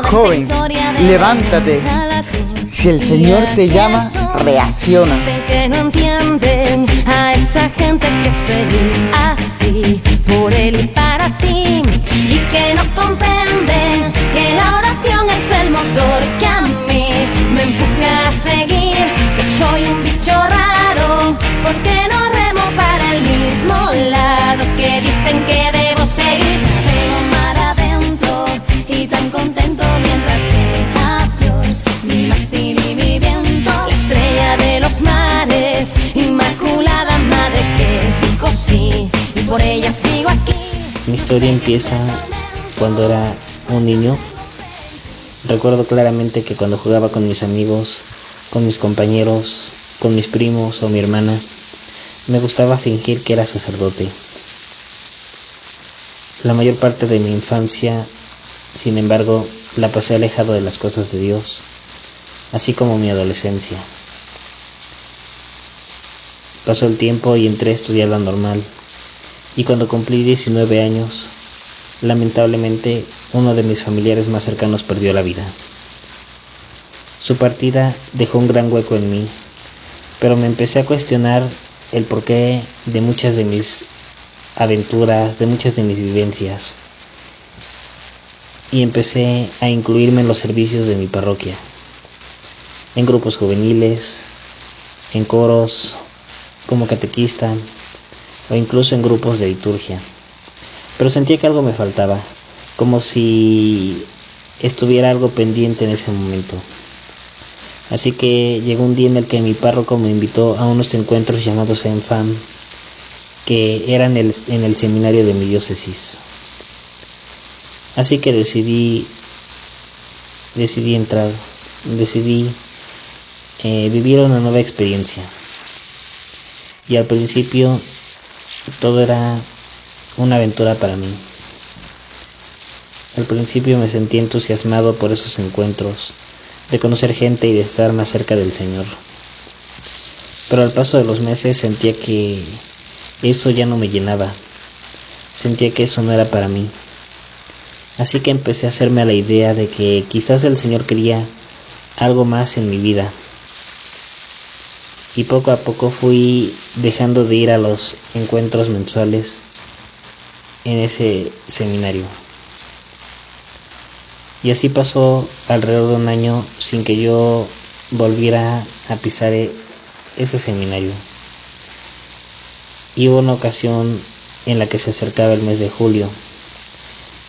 Joven, levántate. Si el Señor te llama, reacciona. Que no entienden a esa gente que es feliz así, por él y para ti, y que no comprenden que la oración es el motor que a mí me empuja a seguir, que soy un bicho raro, porque no remo para el mismo lado que dicen que debo seguir. Pero mar adentro y tan contento mientras sea Dios mi mástil y mi viento, la estrella de los mares, inmaculada madre que dijo sí, y por ella sigo aquí. Mi historia empieza cuando era un niño. Recuerdo claramente que cuando jugaba con mis amigos, con mis compañeros, con mis primos o mi hermana, me gustaba fingir que era sacerdote. La mayor parte de mi infancia, sin embargo, la pasé alejado de las cosas de Dios, así como mi adolescencia. Pasó el tiempo y entré a estudiar la normal, y cuando cumplí 19 años, lamentablemente, uno de mis familiares más cercanos perdió la vida. Su partida dejó un gran hueco en mí, pero me empecé a cuestionar el porqué de muchas de mis aventuras, de muchas de mis vivencias, y empecé a incluirme en los servicios de mi parroquia, en grupos juveniles, en coros, como catequista, o incluso en grupos de liturgia. Pero sentía que algo me faltaba, como si estuviera algo pendiente en ese momento. Así que llegó un día en el que mi párroco me invitó a unos encuentros llamados ENFAM, que eran en el seminario de mi diócesis. Así que decidí entrar, decidí vivir una nueva experiencia. Y al principio todo era una aventura para mí. Al principio me sentí entusiasmado por esos encuentros, de conocer gente y de estar más cerca del Señor. Pero al paso de los meses sentía que eso ya no me llenaba. Sentía que eso no era para mí. Así que empecé a hacerme a la idea de que quizás el Señor quería algo más en mi vida. Y poco a poco fui dejando de ir a los encuentros mensuales en ese seminario. Y así pasó alrededor de un año sin que yo volviera a pisar ese seminario. Y hubo una ocasión en la que se acercaba el mes de julio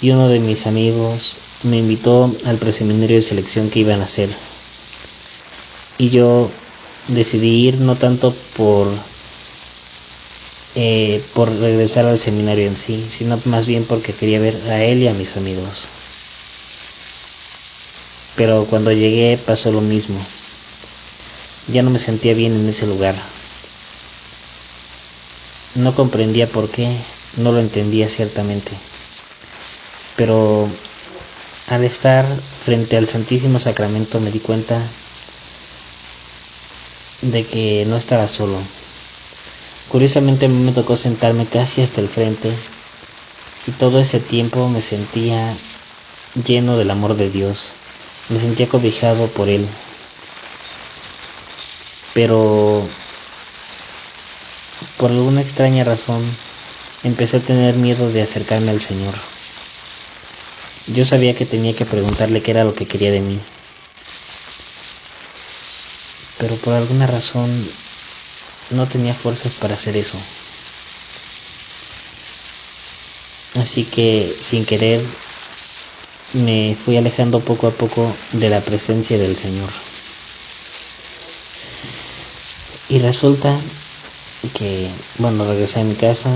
y uno de mis amigos me invitó al preseminario de selección que iban a hacer. Y yo decidí ir no tanto por regresar al seminario en sí, sino más bien porque quería ver a él y a mis amigos. Pero cuando llegué pasó lo mismo. Ya no me sentía bien en ese lugar. No comprendía por qué, no lo entendía ciertamente. Pero al estar frente al Santísimo Sacramento me di cuenta de que no estaba solo. Curiosamente a mí me tocó sentarme casi hasta el frente y todo ese tiempo me sentía lleno del amor de Dios. Me sentía cobijado por Él. Pero por alguna extraña razón empecé a tener miedo de acercarme al Señor. Yo sabía que tenía que preguntarle qué era lo que quería de mí, pero por alguna razón no tenía fuerzas para hacer eso. Así que sin querer me fui alejando poco a poco de la presencia del Señor. Y resulta que, regresé a mi casa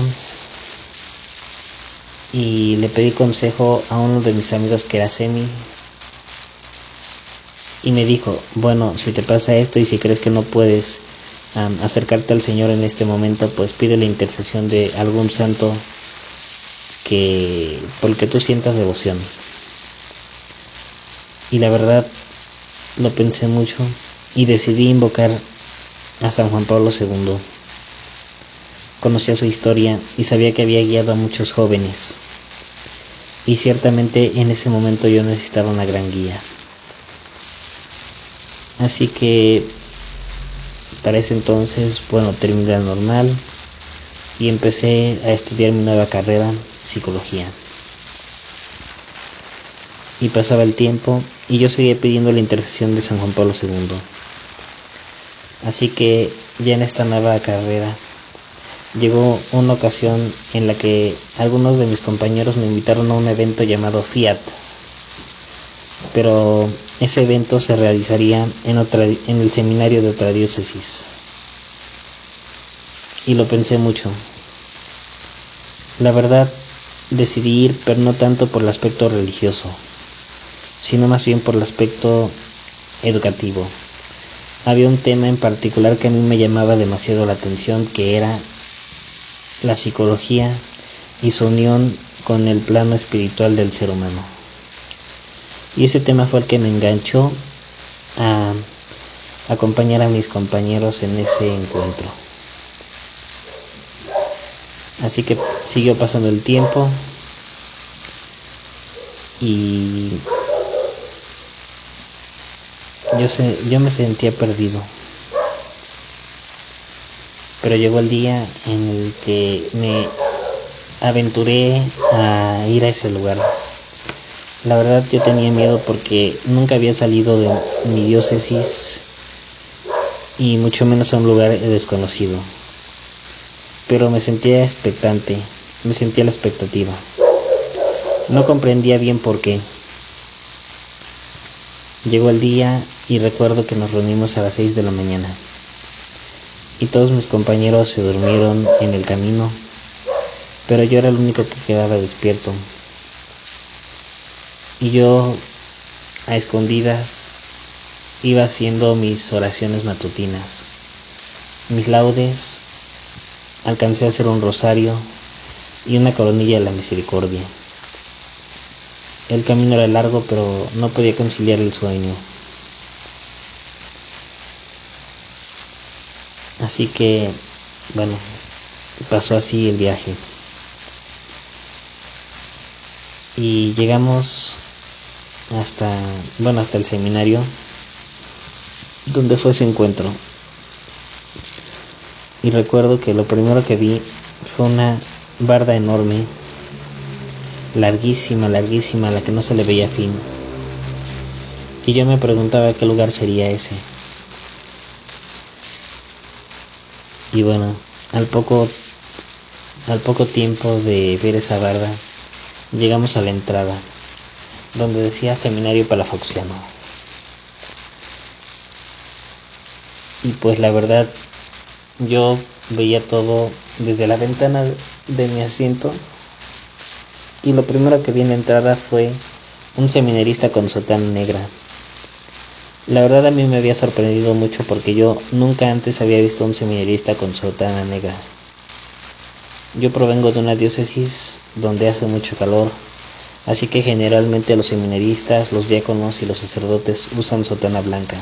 y le pedí consejo a uno de mis amigos que era semi. Y me dijo, si te pasa esto y si crees que no puedes acercarte al Señor en este momento, pues pide la intercesión de algún santo por el que tú sientas devoción. Y la verdad, lo pensé mucho y decidí invocar a San Juan Pablo II. Conocía su historia y sabía que había guiado a muchos jóvenes. y ciertamente en ese momento yo necesitaba una gran guía. Así que para ese entonces, terminé la normal y empecé a estudiar mi nueva carrera, psicología. Y pasaba el tiempo y yo seguía pidiendo la intercesión de San Juan Pablo II. Así que ya en esta nueva carrera llegó una ocasión en la que algunos de mis compañeros me invitaron a un evento llamado Fiat, pero ese evento se realizaría en el seminario de otra diócesis. Y lo pensé mucho. La verdad, decidí ir, pero no tanto por el aspecto religioso, sino más bien por el aspecto educativo. Había un tema en particular que a mí me llamaba demasiado la atención, que era la psicología y su unión con el plano espiritual del ser humano. Y ese tema fue el que me enganchó a acompañar a mis compañeros en ese encuentro. Así que siguió pasando el tiempo y yo me sentía perdido. Pero llegó el día en el que me aventuré a ir a ese lugar. La verdad yo tenía miedo porque nunca había salido de mi diócesis y mucho menos a un lugar desconocido. Pero me sentía expectante, me sentía la expectativa. No comprendía bien por qué. Llegó el día y recuerdo que nos reunimos a las 6 de la mañana. Y todos mis compañeros se durmieron en el camino, pero yo era el único que quedaba despierto. Y yo, a escondidas, iba haciendo mis oraciones matutinas, mis laudes. Alcancé a hacer un rosario y una coronilla de la misericordia. El camino era largo, pero no podía conciliar el sueño. Así que, pasó así el viaje. Y llegamos hasta el seminario, donde fue ese encuentro. Y recuerdo que lo primero que vi fue una barda enorme, larguísima, a la que no se le veía fin. Y yo me preguntaba qué lugar sería ese. Y al poco tiempo de ver esa barda, llegamos a la entrada, donde decía Seminario Palafoxiano. Y pues la verdad, yo veía todo desde la ventana de mi asiento, y lo primero que vi en la entrada fue un seminarista con sotana negra. La verdad a mí me había sorprendido mucho porque yo nunca antes había visto un seminarista con sotana negra. Yo provengo de una diócesis donde hace mucho calor, así que generalmente los seminaristas, los diáconos y los sacerdotes usan sotana blanca.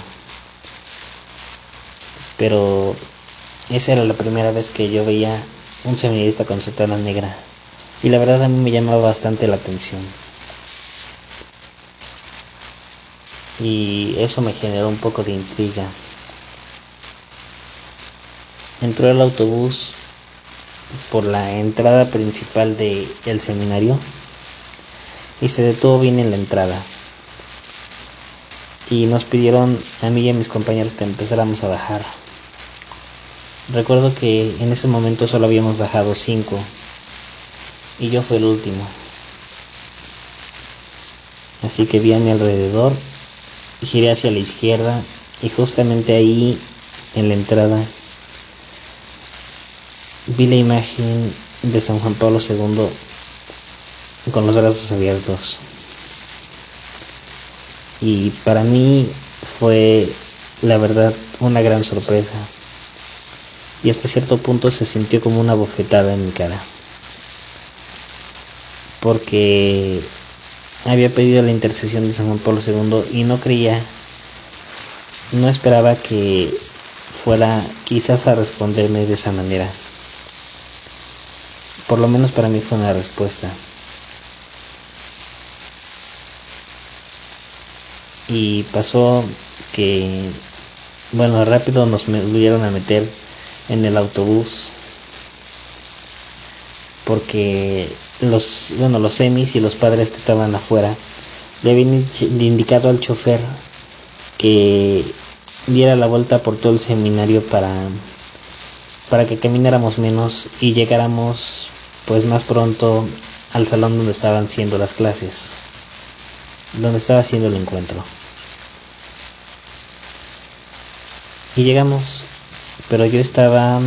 Pero esa era la primera vez que yo veía un seminarista con sotana negra, y la verdad a mí me llamaba bastante la atención. Y eso me generó un poco de intriga. Entró el autobús por la entrada principal del seminario y se detuvo bien en la entrada. Y nos pidieron a mí y a mis compañeros que empezáramos a bajar. Recuerdo que en ese momento solo habíamos bajado 5 y yo fui el último. Así que vi a mi alrededor, giré hacia la izquierda y justamente ahí en la entrada vi la imagen de San Juan Pablo II con los brazos abiertos. Y para mí fue, la verdad, una gran sorpresa. Y hasta cierto punto se sintió como una bofetada en mi cara. Porque había pedido la intercesión de San Juan Pablo II y no esperaba que fuera quizás a responderme de esa manera. Por lo menos para mí fue una respuesta. Y pasó que, bueno, rápido nos volvieron a meter en el autobús, porque los semis y los padres que estaban afuera le habían indicado al chofer que diera la vuelta por todo el seminario para que camináramos menos y llegáramos pues más pronto al salón donde estaban siendo las clases, donde estaba haciendo el encuentro. Y llegamos, pero yo estaba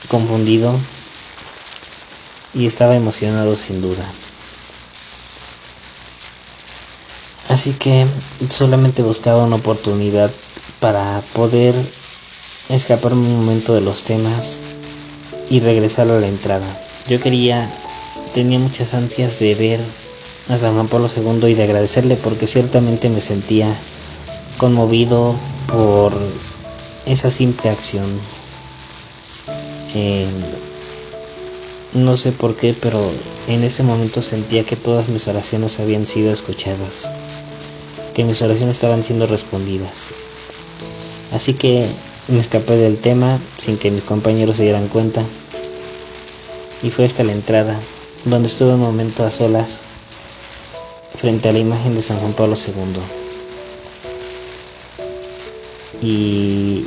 confundido y estaba emocionado sin duda. Así que solamente buscaba una oportunidad para poder escaparme un momento de los temas y regresar a la entrada. Tenía muchas ansias de ver a San Juan Pablo II y de agradecerle, porque ciertamente me sentía conmovido por esa simple acción. No sé por qué, pero en ese momento sentía que todas mis oraciones habían sido escuchadas, que mis oraciones estaban siendo respondidas. Así que me escapé del tema sin que mis compañeros se dieran cuenta, y fue hasta la entrada, donde estuve un momento a solas frente a la imagen de San Juan Pablo II, y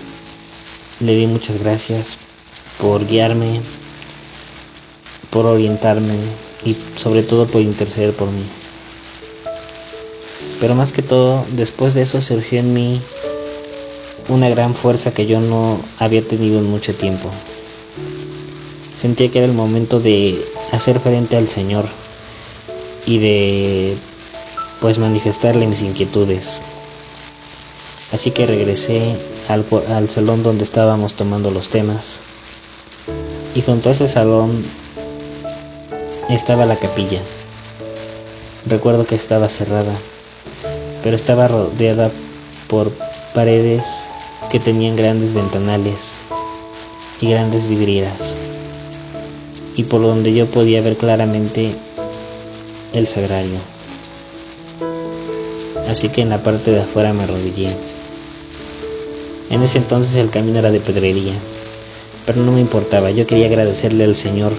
le di muchas gracias por guiarme, por orientarme y sobre todo por interceder por mí. Pero más que todo, después de eso surgió en mí una gran fuerza que yo no había tenido en mucho tiempo. Sentía que era el momento de hacer frente al Señor y de pues manifestarle mis inquietudes. Así que regresé al salón donde estábamos tomando los temas, y junto a ese salón estaba la capilla. Recuerdo que estaba cerrada, pero estaba rodeada por paredes que tenían grandes ventanales y grandes vidrieras, y por donde yo podía ver claramente el sagrario. Así que en la parte de afuera me arrodillé. En ese entonces el camino era de pedrería, pero no me importaba. Yo quería agradecerle al Señor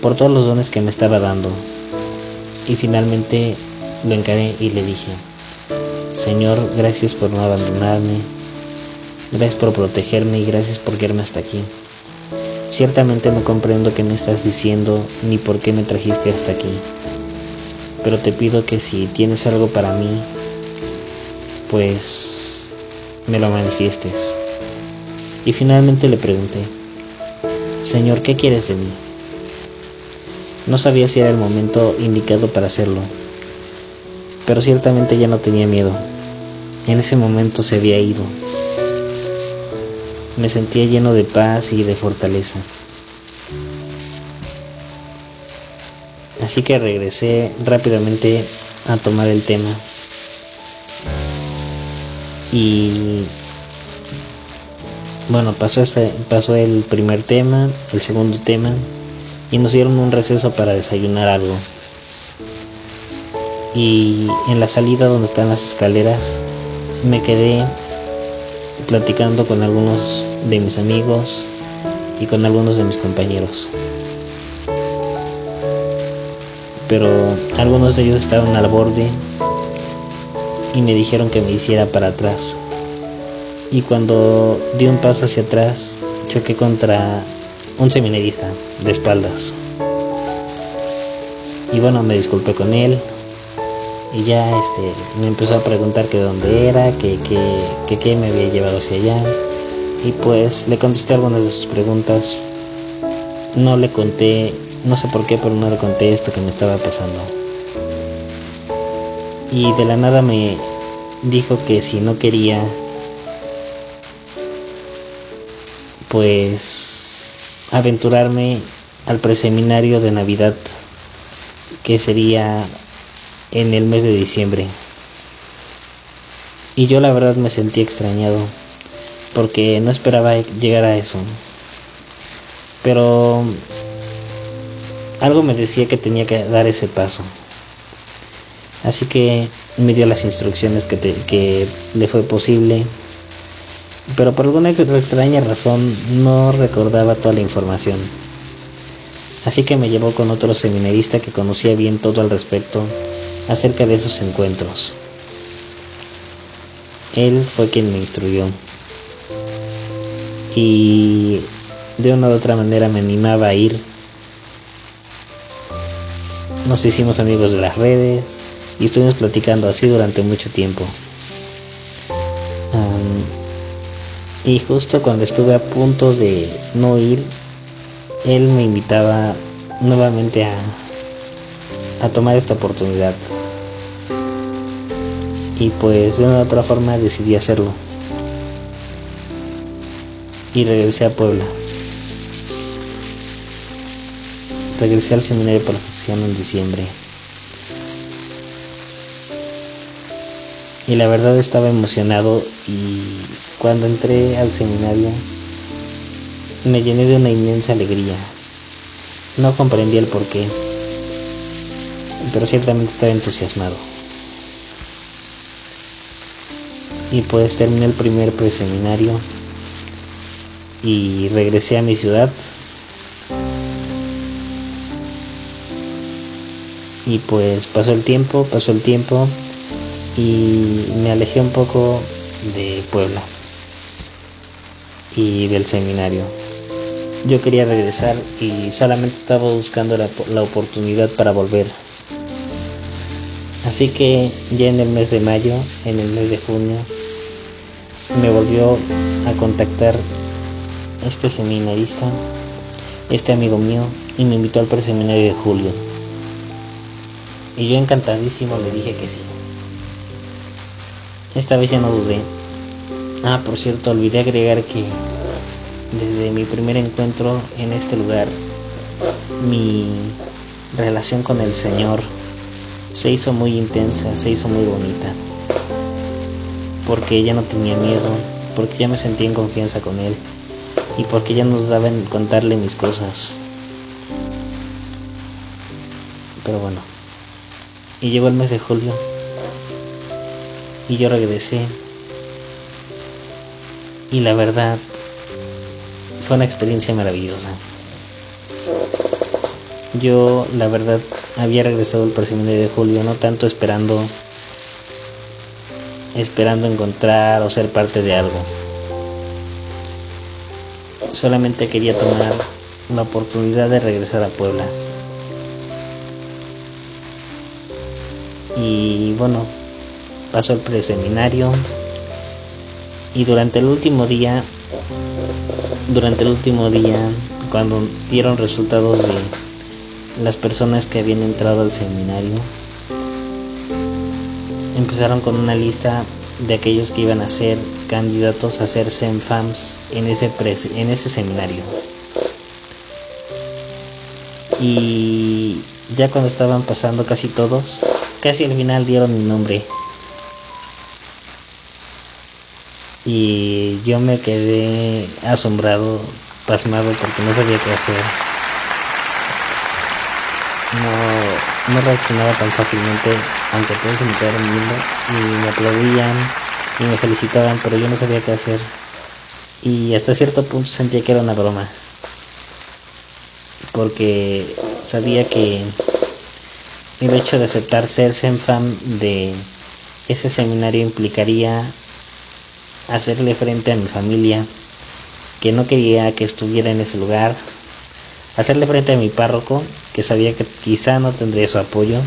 por todos los dones que me estaba dando. Y finalmente lo encaré y le dije: Señor, gracias por no abandonarme, gracias por protegerme y gracias por guiarme hasta aquí. Ciertamente no comprendo qué me estás diciendo ni por qué me trajiste hasta aquí, pero te pido que si tienes algo para mí, pues me lo manifiestes. Y finalmente le pregunté: Señor, ¿qué quieres de mí? No sabía si era el momento indicado para hacerlo, pero ciertamente ya no tenía miedo. En ese momento se había ido. Me sentía lleno de paz y de fortaleza. Así que regresé rápidamente a tomar el tema. Y bueno, pasó el primer tema, el segundo tema, y nos dieron un receso para desayunar algo. Y en la salida donde están las escaleras me quedé platicando con algunos de mis amigos y con algunos de mis compañeros, pero algunos de ellos estaban al borde y me dijeron que me hiciera para atrás, y cuando di un paso hacia atrás choqué contra un seminarista de espaldas. Y bueno, me disculpé con él y ya me empezó a preguntar que de dónde era, que qué me había llevado hacia allá, y pues le contesté algunas de sus preguntas. No le conté, no sé por qué, pero no le conté esto que me estaba pasando. Y de la nada me dijo que si no quería pues aventurarme al preseminario de Navidad, que sería en el mes de diciembre. Y yo la verdad me sentí extrañado, porque no esperaba llegar a eso, pero algo me decía que tenía que dar ese paso. Así que me dio las instrucciones que le fue posible, pero por alguna extraña razón no recordaba toda la información. Así que me llevó con otro seminarista que conocía bien todo al respecto acerca de esos encuentros. Él fue quien me instruyó y de una u otra manera me animaba a ir. Nos hicimos amigos de las redes y estuvimos platicando así durante mucho tiempo. Y justo cuando estuve a punto de no ir, él me invitaba nuevamente a tomar esta oportunidad. Y pues de una u otra forma decidí hacerlo. Y regresé a Puebla. Regresé al seminario Perfección en diciembre. Y la verdad estaba emocionado, y cuando entré al seminario me llené de una inmensa alegría. No comprendía el porqué, pero ciertamente estaba entusiasmado. Y pues terminé el primer preseminario y regresé a mi ciudad. Y pues pasó el tiempo y me alejé un poco de Puebla y del seminario. Yo quería regresar y solamente estaba buscando la oportunidad para volver. Así que ya en el mes de mayo, en el mes de junio, me volvió a contactar este seminarista, este amigo mío, y me invitó al preseminario de julio. Y yo encantadísimo le dije que sí. Esta vez ya no dudé. Por cierto, olvidé agregar que desde mi primer encuentro en este lugar, mi relación con el Señor se hizo muy intensa, se hizo muy bonita. Porque ya no tenía miedo, porque ya me sentía en confianza con Él y porque ya nos daba en contarle mis cosas. Pero bueno. Y llegó el mes de julio y yo regresé, y la verdad fue una experiencia maravillosa. Yo la verdad había regresado al preseminario de julio no tanto esperando encontrar o ser parte de algo. Solamente quería tomar la oportunidad de regresar a Puebla. Y bueno, pasó el preseminario y durante el último día, cuando dieron resultados de las personas que habían entrado al seminario, empezaron con una lista de aquellos que iban a ser candidatos a ser CENFAMs en ese seminario. Y ya cuando estaban pasando casi todos, casi al final dieron mi nombre. Y yo me quedé asombrado, pasmado, porque no sabía qué hacer. No reaccionaba tan fácilmente, aunque todos se me quedaron viendo y me aplaudían y me felicitaban, pero yo no sabía qué hacer. Y hasta cierto punto sentía que era una broma, porque sabía que el hecho de aceptar ser CENFAM de ese seminario implicaría hacerle frente a mi familia, que no quería que estuviera en ese lugar, hacerle frente a mi párroco, que sabía que quizá no tendría su apoyo,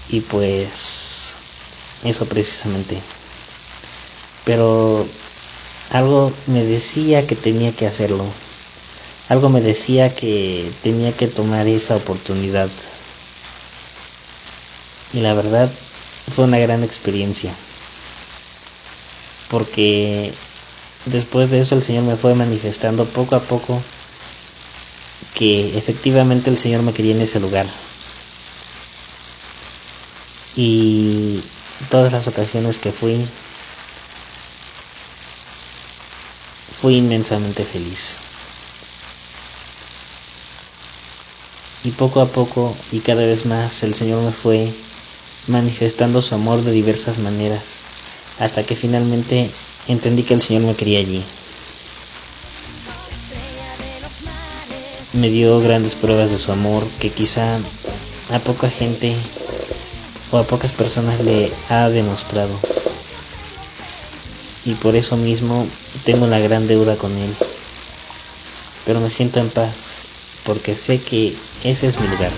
y pues eso precisamente. Pero algo me decía que tenía que hacerlo. Algo me decía que tenía que tomar esa oportunidad. Y la verdad fue una gran experiencia. Porque después de eso el Señor me fue manifestando poco a poco que efectivamente el Señor me quería en ese lugar. Y todas las ocasiones que fui inmensamente feliz. Y poco a poco y cada vez más el Señor me fue manifestando su amor de diversas maneras, hasta que finalmente entendí que el Señor me quería allí. Me dio grandes pruebas de su amor que quizá a poca gente o a pocas personas le ha demostrado. Y por eso mismo tengo la gran deuda con Él. Pero me siento en paz, porque sé que ese es mi lugar.